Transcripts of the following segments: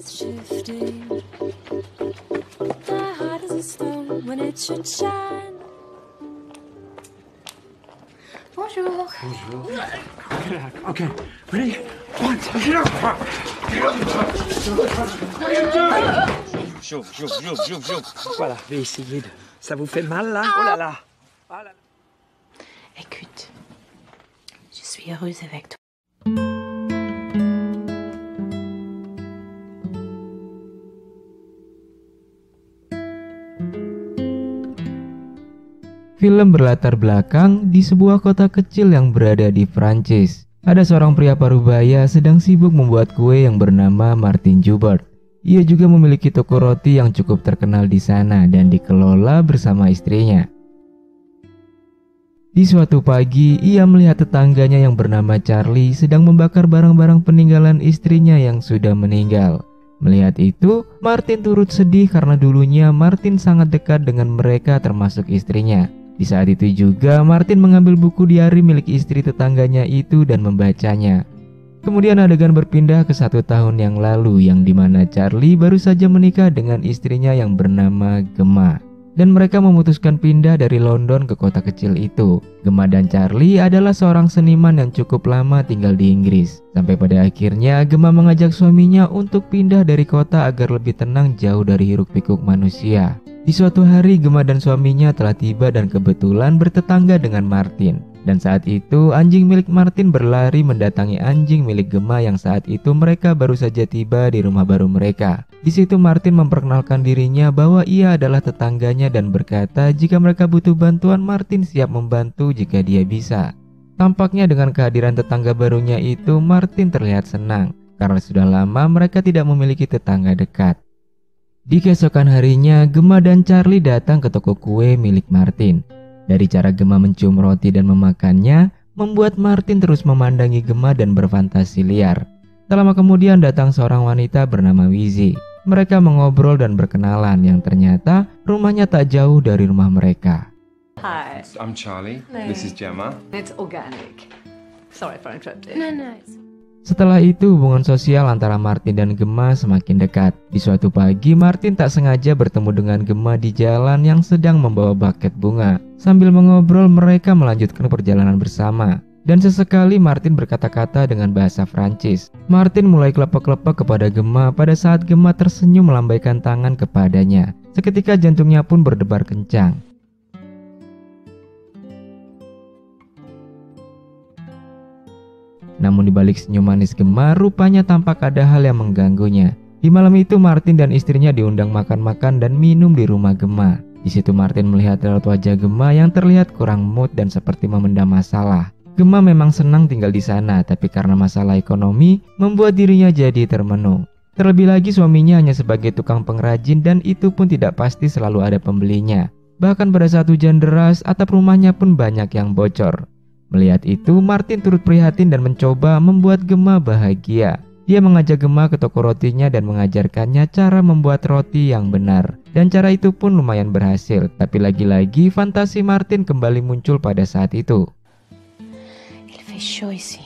Bonjour. Okay, ready? One, two, Voilà, je vais essayer de... Ça vous fait mal là? Oh là là. Ah là là. Écoute, je suis heureuse avec toi. Film berlatar belakang di sebuah kota kecil yang berada di Prancis. Ada seorang pria parubaya sedang sibuk membuat kue yang bernama Martin Joubert. Ia juga memiliki toko roti yang cukup terkenal di sana dan dikelola bersama istrinya. Di suatu pagi, ia melihat tetangganya yang bernama Charlie sedang membakar barang-barang peninggalan istrinya yang sudah meninggal. Melihat itu, Martin turut sedih karena dulunya Martin sangat dekat dengan mereka termasuk istrinya. Di saat itu juga Martin mengambil buku diari milik istri tetangganya itu dan membacanya. Kemudian adegan berpindah ke 1 tahun yang lalu yang dimana Charlie baru saja menikah dengan istrinya yang bernama Gemma. Dan mereka memutuskan pindah dari London ke kota kecil itu. Gemma dan Charlie adalah seorang seniman yang cukup lama tinggal di Inggris. Sampai pada akhirnya Gemma mengajak suaminya untuk pindah dari kota agar lebih tenang jauh dari hiruk-pikuk manusia. Di suatu hari Gemma dan suaminya telah tiba dan kebetulan bertetangga dengan Martin. Dan saat itu anjing milik Martin berlari mendatangi anjing milik Gemma yang saat itu mereka baru saja tiba di rumah baru mereka. Di situ Martin memperkenalkan dirinya bahwa ia adalah tetangganya dan berkata jika mereka butuh bantuan Martin siap membantu jika dia bisa. Tampaknya dengan kehadiran tetangga barunya itu Martin terlihat senang karena sudah lama mereka tidak memiliki tetangga dekat. Di keesokan harinya Gemma dan Charlie datang ke toko kue milik Martin. Dari cara Gemma mencium roti dan memakannya, membuat Martin terus memandangi Gemma dan berfantasi liar. Tak lama kemudian datang seorang wanita bernama Wizzy. Mereka mengobrol dan berkenalan yang ternyata rumahnya tak jauh dari rumah mereka. Hi. I'm Charlie. No. This is Gemma. It's organic. Sorry for interrupting. No. Setelah itu hubungan sosial antara Martin dan Gemma semakin dekat. Di suatu pagi Martin tak sengaja bertemu dengan Gemma di jalan yang sedang membawa buket bunga. Sambil mengobrol mereka melanjutkan perjalanan bersama. Dan sesekali Martin berkata-kata dengan bahasa Prancis. Martin mulai kelepek-kelepek kepada Gemma pada saat Gemma tersenyum melambaikan tangan kepadanya. Seketika jantungnya pun berdebar kencang. Namun di balik senyum manis Gemma, rupanya tampak ada hal yang mengganggunya. Di malam itu Martin dan istrinya diundang makan-makan dan minum di rumah Gemma. Di situ Martin melihat raut wajah Gemma yang terlihat kurang mood dan seperti memendam masalah. Gemma memang senang tinggal di sana, tapi karena masalah ekonomi membuat dirinya jadi termenung. Terlebih lagi suaminya hanya sebagai tukang pengrajin dan itu pun tidak pasti selalu ada pembelinya. Bahkan pada saat hujan deras, atap rumahnya pun banyak yang bocor. Melihat itu, Martin turut prihatin dan mencoba membuat Gemma bahagia. Dia mengajak Gemma ke toko rotinya dan mengajarkannya cara membuat roti yang benar. Dan cara itu pun lumayan berhasil, tapi lagi-lagi fantasi Martin kembali muncul pada saat itu. Il fait chaud ici.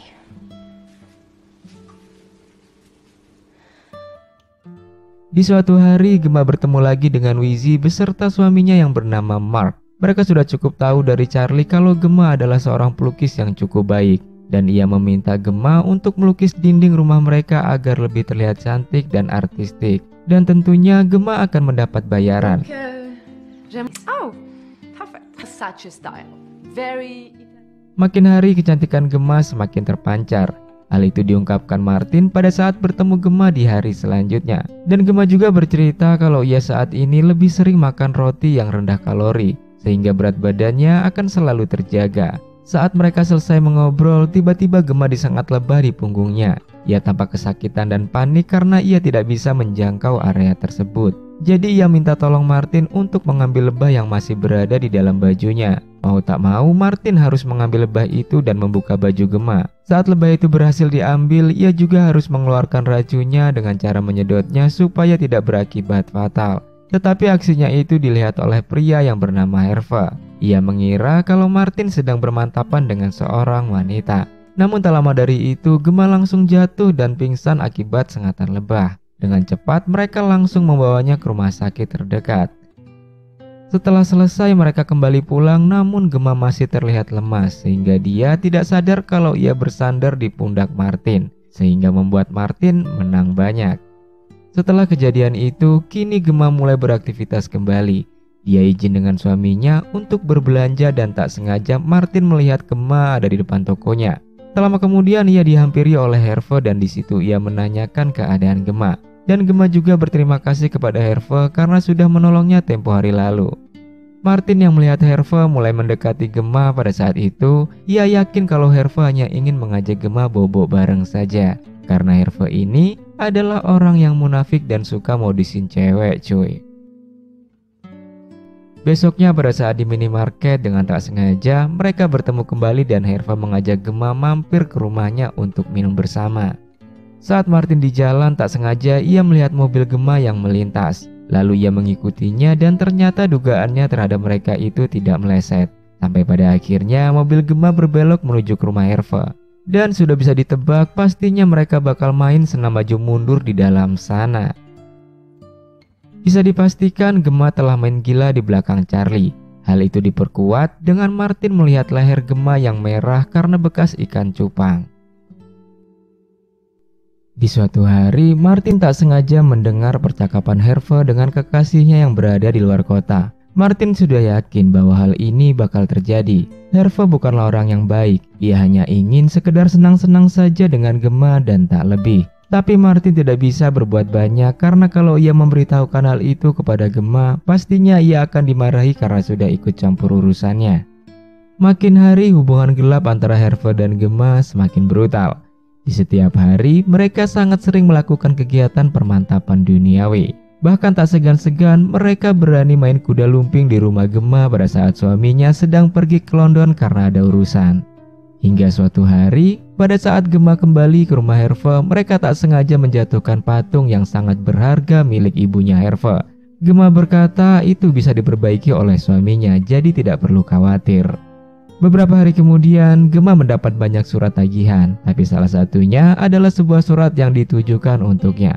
Di suatu hari, Gemma bertemu lagi dengan Wizzy beserta suaminya yang bernama Mark. Mereka sudah cukup tahu dari Charlie kalau Gemma adalah seorang pelukis yang cukup baik. Dan ia meminta Gemma untuk melukis dinding rumah mereka agar lebih terlihat cantik dan artistik. Dan tentunya Gemma akan mendapat bayaran. Oh, perfect. Versace style. Very... Makin hari kecantikan Gemma semakin terpancar. Hal itu diungkapkan Martin pada saat bertemu Gemma di hari selanjutnya. Dan Gemma juga bercerita kalau ia saat ini lebih sering makan roti yang rendah kalori, sehingga berat badannya akan selalu terjaga. Saat mereka selesai mengobrol, tiba-tiba Gemma disengat lebah di punggungnya. Ia tampak kesakitan dan panik karena ia tidak bisa menjangkau area tersebut. Jadi ia minta tolong Martin untuk mengambil lebah yang masih berada di dalam bajunya. Mau tak mau, Martin harus mengambil lebah itu dan membuka baju Gemma. Saat lebah itu berhasil diambil, ia juga harus mengeluarkan racunnya dengan cara menyedotnya supaya tidak berakibat fatal. Tetapi aksinya itu dilihat oleh pria yang bernama Herve. Ia mengira kalau Martin sedang bermantapan dengan seorang wanita. Namun tak lama dari itu, Gemma langsung jatuh dan pingsan akibat sengatan lebah. Dengan cepat mereka langsung membawanya ke rumah sakit terdekat. Setelah selesai mereka kembali pulang, namun Gemma masih terlihat lemas sehingga dia tidak sadar kalau ia bersandar di pundak Martin, sehingga membuat Martin menang banyak. Setelah kejadian itu, kini Gemma mulai beraktivitas kembali. Dia izin dengan suaminya untuk berbelanja dan tak sengaja Martin melihat Gemma ada di depan tokonya. Tak lama kemudian ia dihampiri oleh Herve dan di situ ia menanyakan keadaan Gemma. Dan Gemma juga berterima kasih kepada Herve karena sudah menolongnya tempo hari lalu. Martin yang melihat Herve mulai mendekati Gemma pada saat itu, ia yakin kalau Herve hanya ingin mengajak Gemma bobo bareng saja. Karena Herve ini adalah orang yang munafik dan suka modusin cewek cuy. Besoknya pada saat di minimarket dengan tak sengaja mereka bertemu kembali dan Herve mengajak Gemma mampir ke rumahnya untuk minum bersama. Saat Martin di jalan tak sengaja ia melihat mobil Gemma yang melintas. Lalu ia mengikutinya dan ternyata dugaannya terhadap mereka itu tidak meleset. Sampai pada akhirnya mobil Gemma berbelok menuju ke rumah Herve. Dan sudah bisa ditebak pastinya mereka bakal main senam maju mundur di dalam sana. Bisa dipastikan Gemma telah main gila di belakang Charlie. Hal itu diperkuat dengan Martin melihat leher Gemma yang merah karena bekas ikan cupang. Di suatu hari, Martin tak sengaja mendengar percakapan Herve dengan kekasihnya yang berada di luar kota. Martin sudah yakin bahwa hal ini bakal terjadi. Herve bukanlah orang yang baik, ia hanya ingin sekedar senang-senang saja dengan Gemma dan tak lebih. Tapi Martin tidak bisa berbuat banyak karena kalau ia memberitahukan hal itu kepada Gemma, pastinya ia akan dimarahi karena sudah ikut campur urusannya. Makin hari hubungan gelap antara Herve dan Gemma semakin brutal. Di setiap hari, mereka sangat sering melakukan kegiatan permantapan duniawi. Bahkan tak segan-segan, mereka berani main kuda lumping di rumah Gemma pada saat suaminya sedang pergi ke London karena ada urusan. Hingga suatu hari, pada saat Gemma kembali ke rumah Herve, mereka tak sengaja menjatuhkan patung yang sangat berharga milik ibunya Herve. Gemma berkata itu bisa diperbaiki oleh suaminya, jadi tidak perlu khawatir. Beberapa hari kemudian, Gemma mendapat banyak surat tagihan, tapi salah satunya adalah sebuah surat yang ditujukan untuknya.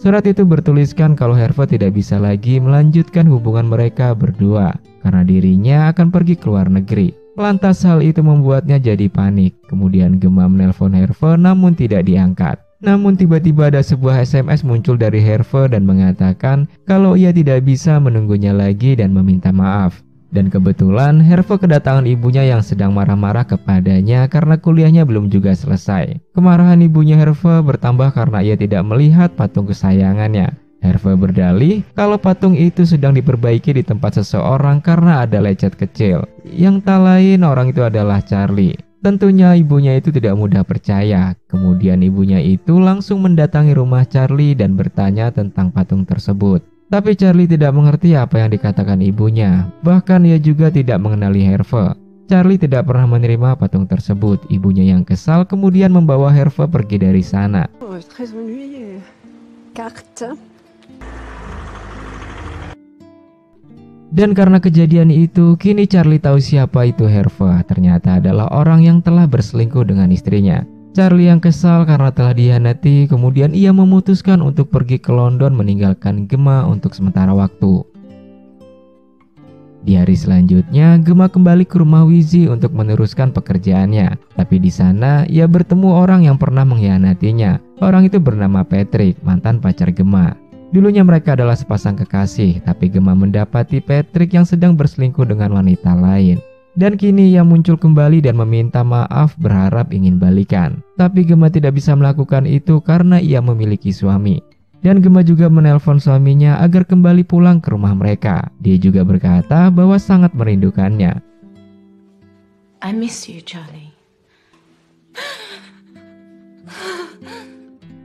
Surat itu bertuliskan kalau Herve tidak bisa lagi melanjutkan hubungan mereka berdua, karena dirinya akan pergi ke luar negeri. Lantas hal itu membuatnya jadi panik. Kemudian Gemma menelpon Herve namun tidak diangkat. Namun tiba-tiba ada sebuah SMS muncul dari Herve dan mengatakan kalau ia tidak bisa menunggunya lagi dan meminta maaf. Dan kebetulan Herve kedatangan ibunya yang sedang marah-marah kepadanya karena kuliahnya belum juga selesai. Kemarahan ibunya Herve bertambah karena ia tidak melihat patung kesayangannya. Herve berdalih kalau patung itu sedang diperbaiki di tempat seseorang karena ada lecet kecil. Yang tak lain orang itu adalah Charlie. Tentunya ibunya itu tidak mudah percaya. Kemudian ibunya itu langsung mendatangi rumah Charlie dan bertanya tentang patung tersebut. Tapi Charlie tidak mengerti apa yang dikatakan ibunya. Bahkan ia juga tidak mengenali Herve. Charlie tidak pernah menerima patung tersebut. Ibunya yang kesal kemudian membawa Herve pergi dari sana. Dan karena kejadian itu, kini Charlie tahu siapa itu Herve. Ternyata adalah orang yang telah berselingkuh dengan istrinya. Charlie yang kesal karena telah dihianati, kemudian ia memutuskan untuk pergi ke London meninggalkan Gemma untuk sementara waktu. Di hari selanjutnya, Gemma kembali ke rumah Wizzy untuk meneruskan pekerjaannya. Tapi di sana, ia bertemu orang yang pernah mengkhianatinya. Orang itu bernama Patrick, mantan pacar Gemma. Dulunya mereka adalah sepasang kekasih, tapi Gemma mendapati Patrick yang sedang berselingkuh dengan wanita lain. Dan kini ia muncul kembali dan meminta maaf berharap ingin balikan. Tapi Gemma tidak bisa melakukan itu karena ia memiliki suami. Dan Gemma juga menelpon suaminya agar kembali pulang ke rumah mereka. Dia juga berkata bahwa sangat merindukannya. I miss you, Charlie.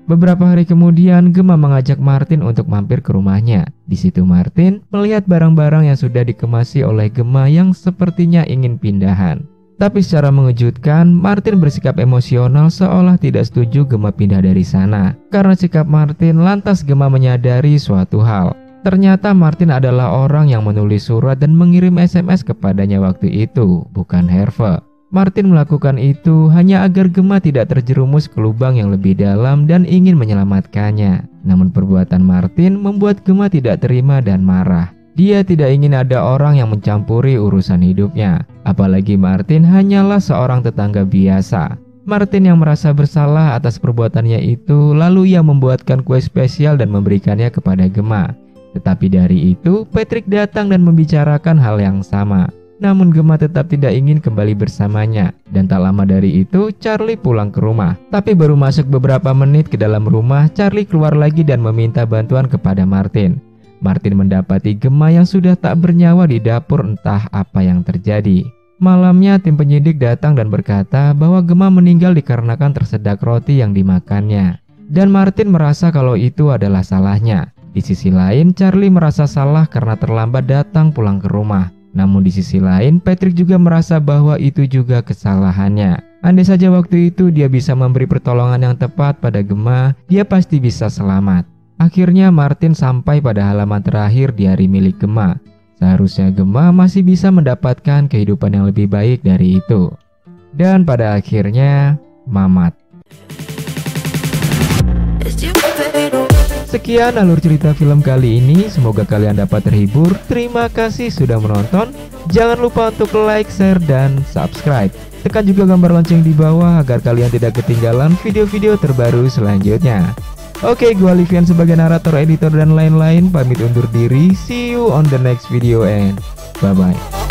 Beberapa hari kemudian, Gemma mengajak Martin untuk mampir ke rumahnya. Di situ Martin melihat barang-barang yang sudah dikemasi oleh Gemma yang sepertinya ingin pindahan. Tapi secara mengejutkan, Martin bersikap emosional seolah tidak setuju Gemma pindah dari sana. Karena sikap Martin, lantas Gemma menyadari suatu hal. Ternyata Martin adalah orang yang menulis surat dan mengirim SMS kepadanya waktu itu, bukan Herve. Martin melakukan itu hanya agar Gemma tidak terjerumus ke lubang yang lebih dalam dan ingin menyelamatkannya. Namun perbuatan Martin membuat Gemma tidak terima dan marah. Dia tidak ingin ada orang yang mencampuri urusan hidupnya. Apalagi Martin hanyalah seorang tetangga biasa. Martin yang merasa bersalah atas perbuatannya itu, lalu ia membuatkan kue spesial dan memberikannya kepada Gemma. Tetapi dari itu, Patrick datang dan membicarakan hal yang sama. Namun Gemma tetap tidak ingin kembali bersamanya. Dan tak lama dari itu, Charlie pulang ke rumah. Tapi baru masuk beberapa menit ke dalam rumah, Charlie keluar lagi dan meminta bantuan kepada Martin. Martin mendapati Gemma yang sudah tak bernyawa di dapur, entah apa yang terjadi. Malamnya tim penyidik datang dan berkata bahwa Gemma meninggal dikarenakan tersedak roti yang dimakannya. Dan Martin merasa kalau itu adalah salahnya. Di sisi lain, Charlie merasa salah karena terlambat datang pulang ke rumah. Namun di sisi lain, Patrick juga merasa bahwa itu juga kesalahannya. Andai saja waktu itu dia bisa memberi pertolongan yang tepat pada Gemma, dia pasti bisa selamat. Akhirnya Martin sampai pada halaman terakhir di hari milik Gemma. Seharusnya Gemma masih bisa mendapatkan kehidupan yang lebih baik dari itu. Dan pada akhirnya, Mamat. Sekian alur cerita film kali ini, semoga kalian dapat terhibur. Terima kasih sudah menonton. Jangan lupa untuk like, share, dan subscribe. Tekan juga gambar lonceng di bawah agar kalian tidak ketinggalan video-video terbaru selanjutnya. Oke, gua Livian sebagai narator, editor, dan lain-lain pamit undur diri. See you on the next video and bye-bye.